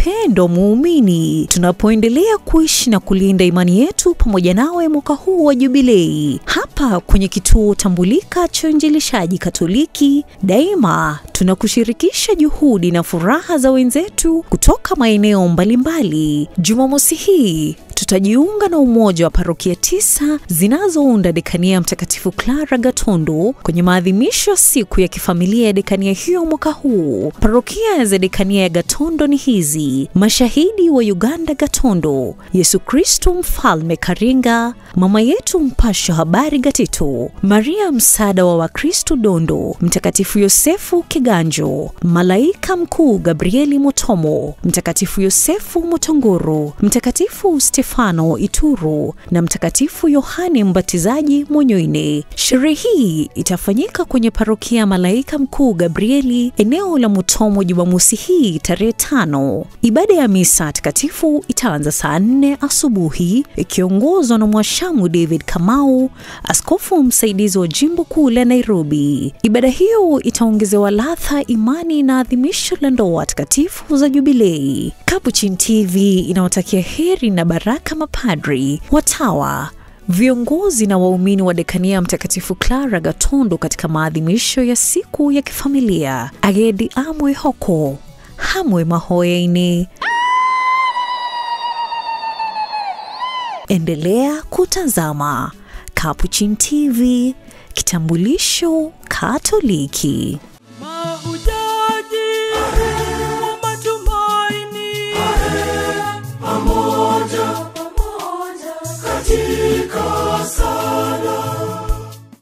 Mpendo muumini, tunapoendelea kuishi na kulinda imani yetu pamoja nawe mwaka huu wa jubilei, hapa kwenye kituo tambulika cha Uinjilishaji Katoliki, daima tunakushirikisha juhudi na furaha za wenzetu kutoka maeneo mbalimbali. Jumamosi hii tutajiunga na umoja wa parokia 9 zinazounda dekania Mtakatifu Clara Gatondo kwenye maadhimisho siku ya kifamilia ya dekania hiyo mwaka huu. Parokia za dekania ya Gatondo ni hizi: Mashahidi wa Uganda Gatondo, Yesu Kristo Mfalme Karinga, Mama Yetu Mpasho Habari Gatito, Maria Msaada wa Wakristo Dondo, Mtakatifu Yosefu Kiganjo, Malaika Mkuu Gabrieli Motomo, Mtakatifu Yosefu Motongoro, Mtakatifu Stefano Ituru na Mtakatifu Yohane Mbatizaji Monyoine. Sherehe hii itafanyika kwenye parokia Malaika Mkuu Gabrieli, eneo la Mutomo, Jumamosi hii tarehe 5. Ibada ya misa takatifu itaanza saa 4 asubuhi ikiongozwa na Mwashamu David Kamau, askofu msaidizi wa jimbo kuu la Nairobi. Ibada hiyo itaongezewa ladha, imani na adhimisho la ndoa takatifu za jubilei. Capuchin TV inawatakia heri na baraka mapadri, watawa, viongozi na waumini wa dekania Mtakatifu Clara Gatondo katika maadhimisho ya siku ya kifamilia. Agedi amwe hoko, hamwe mahoyeini. Endelea kutazama Capuchin TV, kitambulisho Katoliki.